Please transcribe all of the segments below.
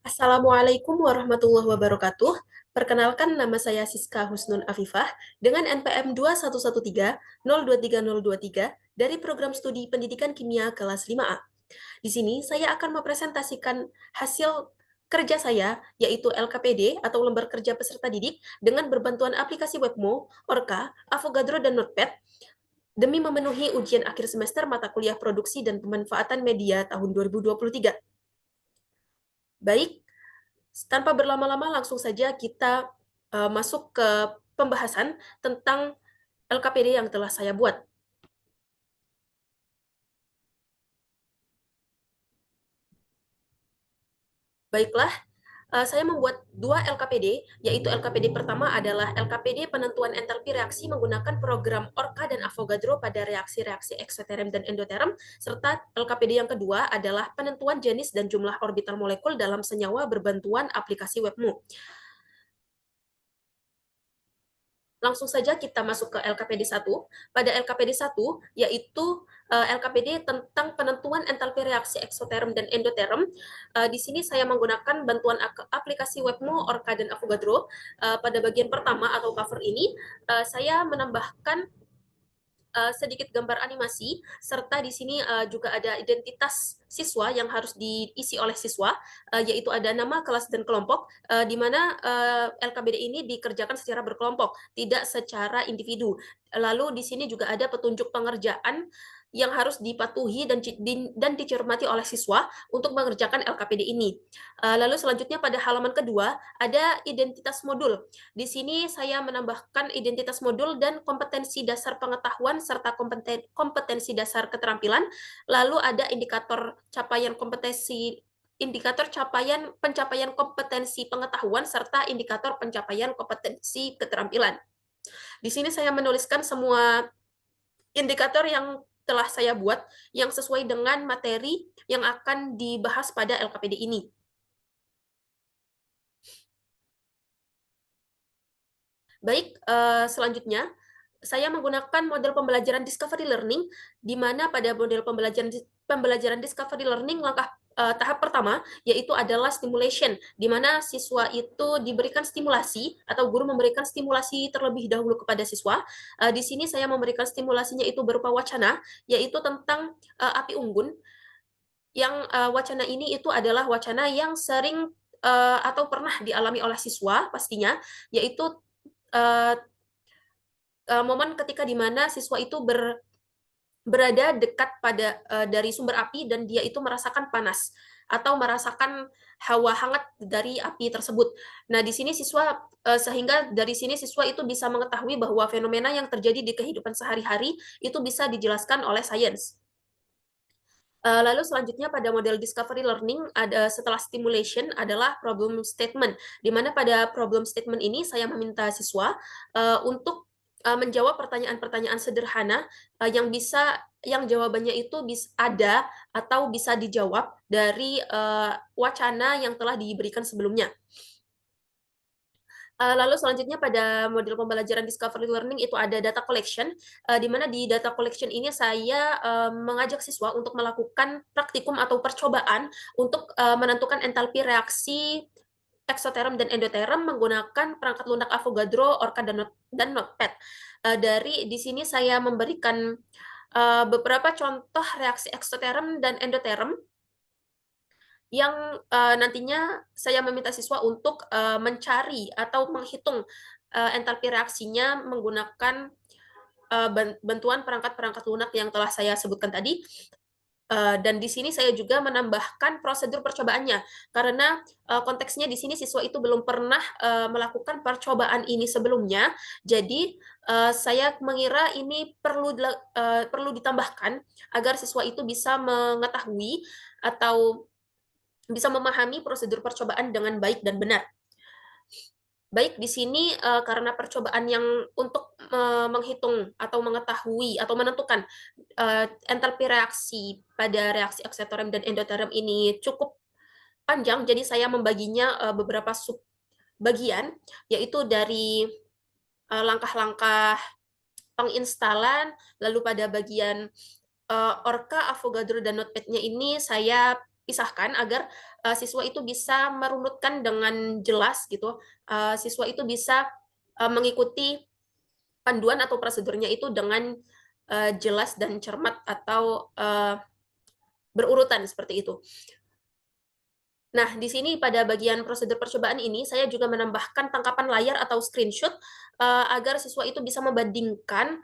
Assalamualaikum warahmatullahi wabarakatuh. Perkenalkan nama saya Siska Husnun Afifah dengan NPM 2113023 dari Program Studi Pendidikan Kimia kelas 5A. Di sini saya akan mempresentasikan hasil kerja saya, yaitu LKPD atau Lembar Kerja Peserta Didik dengan berbantuan aplikasi Webmo, Orca, Avogadro, dan Notepad demi memenuhi ujian akhir semester mata kuliah produksi dan pemanfaatan media tahun 2023. Baik, tanpa berlama-lama langsung saja kita masuk ke pembahasan tentang LKPD yang telah saya buat. Baiklah, saya membuat dua LKPD, yaitu LKPD pertama adalah LKPD penentuan entalpi reaksi menggunakan program Orca dan Avogadro pada reaksi-reaksi eksoterm dan endoterm, serta LKPD yang kedua adalah penentuan jenis dan jumlah orbital molekul dalam senyawa berbantuan aplikasi Webmo. Langsung saja kita masuk ke LKPD 1. Pada LKPD 1, yaitu LKPD tentang penentuan entalpi reaksi eksoterm dan endoterm. Di sini saya menggunakan bantuan aplikasi Webmo, Orca, dan Avogadro. Pada bagian pertama atau cover ini, saya menambahkan sedikit gambar animasi, serta di sini juga ada identitas siswa yang harus diisi oleh siswa, yaitu ada nama, kelas, dan kelompok, di mana LKBD ini dikerjakan secara berkelompok, tidak secara individu. Lalu di sini juga ada petunjuk pengerjaan yang harus dipatuhi dan dicermati oleh siswa untuk mengerjakan LKPD ini. Lalu selanjutnya pada halaman kedua ada identitas modul. Di sini saya menambahkan identitas modul dan kompetensi dasar pengetahuan serta kompetensi dasar keterampilan. Lalu ada indikator capaian kompetensi indikator pencapaian kompetensi pengetahuan serta indikator pencapaian kompetensi keterampilan. Di sini saya menuliskan semua indikator yang telah saya buat yang sesuai dengan materi yang akan dibahas pada LKPD ini. Baik, selanjutnya saya menggunakan model pembelajaran discovery learning, di mana pada model pembelajaran discovery learning tahap pertama yaitu adalah stimulation, di mana siswa itu diberikan stimulasi atau guru memberikan stimulasi terlebih dahulu kepada siswa. Di sini saya memberikan stimulasinya itu berupa wacana, yaitu tentang api unggun, yang wacana ini itu adalah wacana yang sering atau pernah dialami oleh siswa pastinya, yaitu uh, momen ketika di mana siswa itu berada dekat pada dari sumber api dan dia itu merasakan panas atau merasakan hawa hangat dari api tersebut. Nah, di sini sehingga dari sini siswa itu bisa mengetahui bahwa fenomena yang terjadi di kehidupan sehari-hari itu bisa dijelaskan oleh sains. Lalu selanjutnya pada model discovery learning ada setelah stimulation adalah problem statement, di mana pada problem statement ini saya meminta siswa untuk menjawab pertanyaan-pertanyaan sederhana yang jawabannya itu ada atau bisa dijawab dari wacana yang telah diberikan sebelumnya. Lalu selanjutnya pada model pembelajaran discovery learning itu ada data collection, di mana di data collection ini saya mengajak siswa untuk melakukan praktikum atau percobaan untuk menentukan entalpi reaksi eksoterm dan endoterm menggunakan perangkat lunak Avogadro, Orca, dan Notepad. Di sini saya memberikan beberapa contoh reaksi eksoterm dan endoterm yang nantinya saya meminta siswa untuk mencari atau menghitung entalpi reaksinya menggunakan bantuan perangkat-perangkat lunak yang telah saya sebutkan tadi. Dan di sini saya juga menambahkan prosedur percobaannya, karena konteksnya di sini siswa itu belum pernah melakukan percobaan ini sebelumnya, jadi saya mengira ini perlu ditambahkan agar siswa itu bisa mengetahui atau bisa memahami prosedur percobaan dengan baik dan benar. Baik, di sini karena percobaan yang untuk menghitung atau mengetahui atau menentukan entalpi reaksi pada reaksi eksoterm dan endoterm ini cukup panjang, jadi saya membaginya beberapa sub bagian, yaitu dari langkah-langkah penginstalan, lalu pada bagian Orca, Avogadro, dan Notepad-nya ini saya pisahkan agar siswa itu bisa merunutkan dengan jelas gitu. Siswa itu bisa mengikuti panduan atau prosedurnya itu dengan jelas dan cermat atau berurutan seperti itu. Nah, di sini pada bagian prosedur percobaan ini, saya juga menambahkan tangkapan layar atau screenshot agar siswa itu bisa membandingkan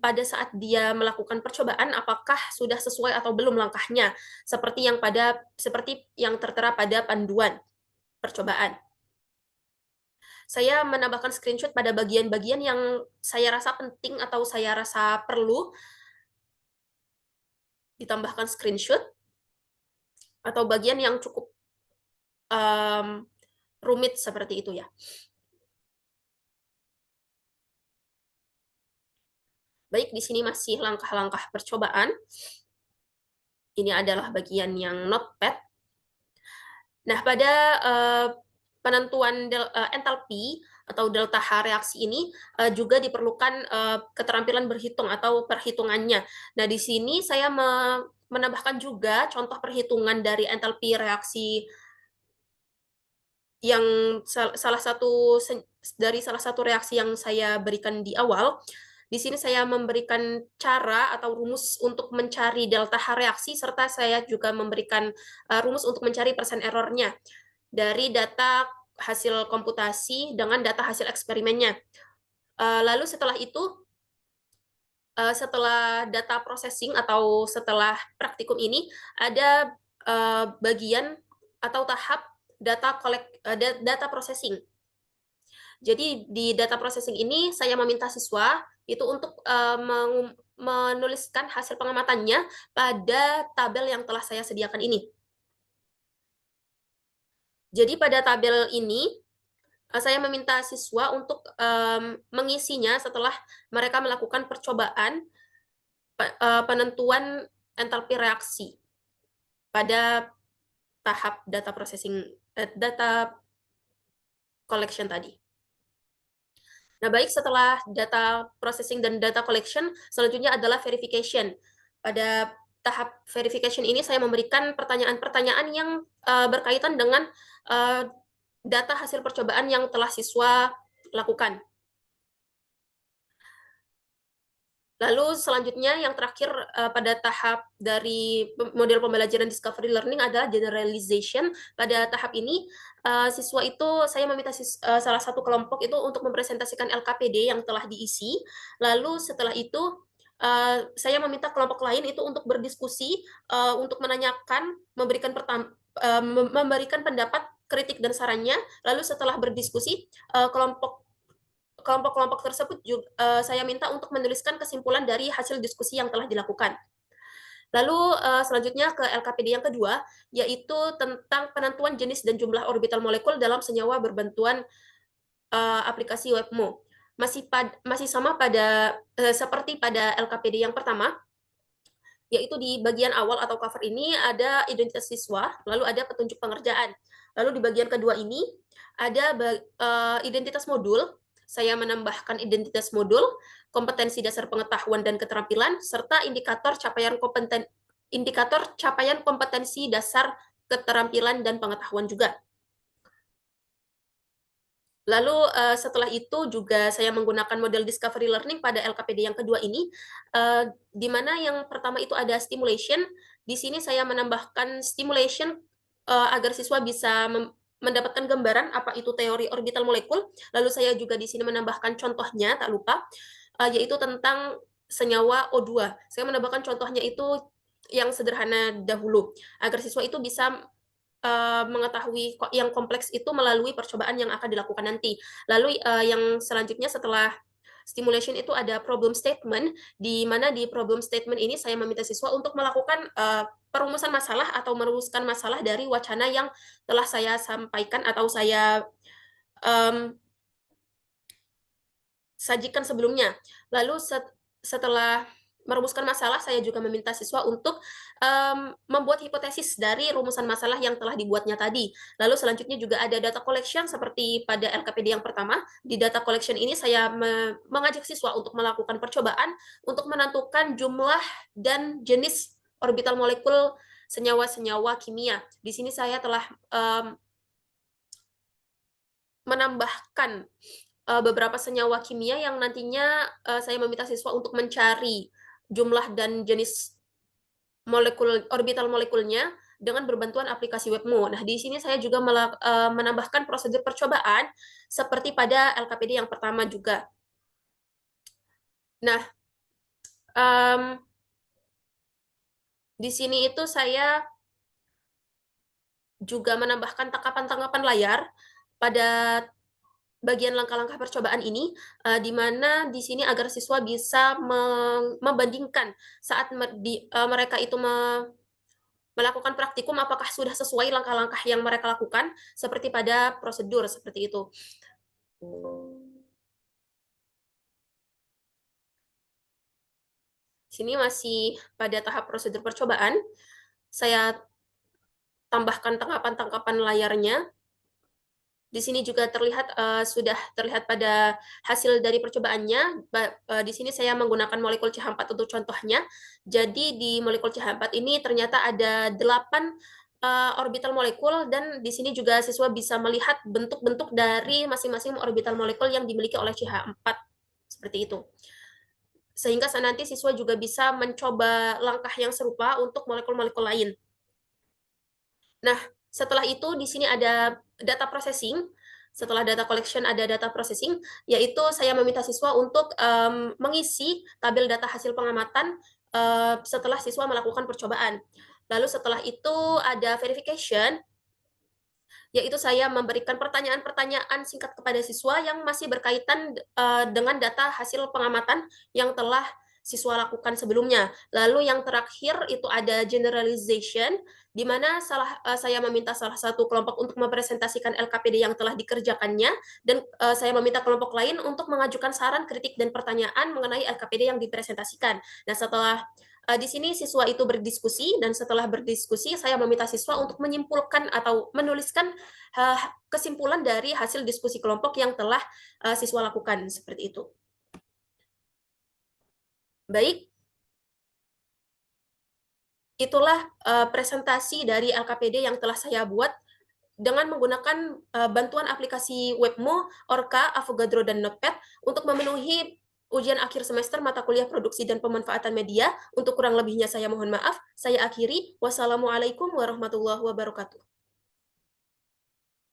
pada saat dia melakukan percobaan apakah sudah sesuai atau belum langkahnya, seperti yang tertera pada panduan percobaan. Saya menambahkan screenshot pada bagian-bagian yang saya rasa penting atau saya rasa perlu ditambahkan screenshot, atau bagian yang cukup rumit seperti itu ya. Baik, di sini masih langkah-langkah percobaan. Ini adalah bagian yang notepad. Nah, pada penentuan entalpi atau delta H reaksi ini juga diperlukan keterampilan berhitung atau perhitungannya. Nah, di sini saya menambahkan juga contoh perhitungan dari entalpi reaksi yang salah satu reaksi yang saya berikan di awal. Di sini saya memberikan cara atau rumus untuk mencari delta H reaksi, serta saya juga memberikan rumus untuk mencari persen errornya dari data hasil komputasi dengan data hasil eksperimennya. Lalu setelah itu, setelah data processing atau setelah praktikum ini, ada bagian atau tahap data processing. Jadi di data processing ini saya meminta siswa itu untuk menuliskan hasil pengamatannya pada tabel yang telah saya sediakan ini. Jadi pada tabel ini saya meminta siswa untuk mengisinya setelah mereka melakukan percobaan penentuan entalpi reaksi pada tahap data collection tadi. Nah, baik, setelah data processing dan data collection, selanjutnya adalah verification. Pada tahap verification ini saya memberikan pertanyaan-pertanyaan yang berkaitan dengan data hasil percobaan yang telah siswa lakukan. Lalu selanjutnya yang terakhir pada tahap dari model pembelajaran discovery learning adalah generalization. Pada tahap ini siswa itu saya meminta salah satu kelompok itu untuk mempresentasikan LKPD yang telah diisi. Lalu setelah itu saya meminta kelompok lain itu untuk berdiskusi, untuk menanyakan, memberikan pendapat, kritik dan sarannya. Lalu setelah berdiskusi, kelompok-kelompok tersebut juga saya minta untuk menuliskan kesimpulan dari hasil diskusi yang telah dilakukan. Lalu selanjutnya ke LKPD yang kedua, yaitu tentang penentuan jenis dan jumlah orbital molekul dalam senyawa berbantuan aplikasi WebMo. Masih sama seperti pada LKPD yang pertama, yaitu di bagian awal atau cover ini ada identitas siswa, lalu ada petunjuk pengerjaan. Lalu di bagian kedua ini ada identitas modul. Saya menambahkan identitas modul, kompetensi dasar pengetahuan dan keterampilan, serta indikator capaian kompetensi dasar keterampilan dan pengetahuan juga. Lalu setelah itu juga saya menggunakan model discovery learning pada LKPD yang kedua ini, di mana yang pertama itu ada stimulation. Di sini saya menambahkan stimulation agar siswa bisa mendapatkan gambaran apa itu teori orbital molekul. Lalu saya juga di sini menambahkan contohnya, tak lupa, yaitu tentang senyawa O2. Saya menambahkan contohnya itu yang sederhana dahulu, agar siswa itu bisa mengetahui yang kompleks itu melalui percobaan yang akan dilakukan nanti. Lalu yang selanjutnya setelah stimulation itu ada problem statement, di mana di problem statement ini saya meminta siswa untuk melakukan perumusan masalah atau merumuskan masalah dari wacana yang telah saya sampaikan atau saya sajikan sebelumnya. Lalu setelah merumuskan masalah, saya juga meminta siswa untuk membuat hipotesis dari rumusan masalah yang telah dibuatnya tadi. Lalu selanjutnya juga ada data collection seperti pada LKPD yang pertama. Di data collection ini saya mengajak siswa untuk melakukan percobaan untuk menentukan jumlah dan jenis orbital molekul senyawa-senyawa kimia. Di sini saya telah menambahkan beberapa senyawa kimia yang nantinya saya meminta siswa untuk mencari jumlah dan jenis orbital molekulnya dengan berbantuan aplikasi WebMo. Nah, di sini saya juga menambahkan prosedur percobaan seperti pada LKPD yang pertama juga. Nah, di sini itu saya juga menambahkan tangkapan-tangkapan layar pada bagian langkah-langkah percobaan ini, di mana di sini agar siswa bisa membandingkan saat mereka itu melakukan praktikum apakah sudah sesuai langkah-langkah yang mereka lakukan seperti pada prosedur seperti itu. Sini masih pada tahap prosedur percobaan. Saya tambahkan tangkapan-tangkapan layarnya. Di sini juga terlihat sudah terlihat pada hasil dari percobaannya. Di sini saya menggunakan molekul CH4 untuk contohnya. Jadi di molekul CH4 ini ternyata ada 8 orbital molekul dan di sini juga siswa bisa melihat bentuk-bentuk dari masing-masing orbital molekul yang dimiliki oleh CH4 seperti itu. Sehingga nanti siswa juga bisa mencoba langkah yang serupa untuk molekul-molekul lain. Nah, setelah itu di sini ada data processing. Setelah data collection ada data processing, yaitu saya meminta siswa untuk mengisi tabel data hasil pengamatan setelah siswa melakukan percobaan. Lalu setelah itu ada verification, yaitu saya memberikan pertanyaan-pertanyaan singkat kepada siswa yang masih berkaitan dengan data hasil pengamatan yang telah siswa lakukan sebelumnya. Lalu yang terakhir itu ada generalization, di mana saya meminta salah satu kelompok untuk mempresentasikan LKPD yang telah dikerjakannya, dan saya meminta kelompok lain untuk mengajukan saran, kritik, dan pertanyaan mengenai LKPD yang dipresentasikan. Nah, setelah di sini siswa itu berdiskusi, dan setelah berdiskusi saya meminta siswa untuk menyimpulkan atau menuliskan kesimpulan dari hasil diskusi kelompok yang telah siswa lakukan seperti itu. Baik, itulah presentasi dari LKPD yang telah saya buat dengan menggunakan bantuan aplikasi Webmo, Orca, Avogadro, dan Notepad untuk memenuhi ujian akhir semester mata kuliah produksi dan pemanfaatan media. Untuk kurang lebihnya saya mohon maaf. Saya akhiri. Wassalamualaikum warahmatullahi wabarakatuh.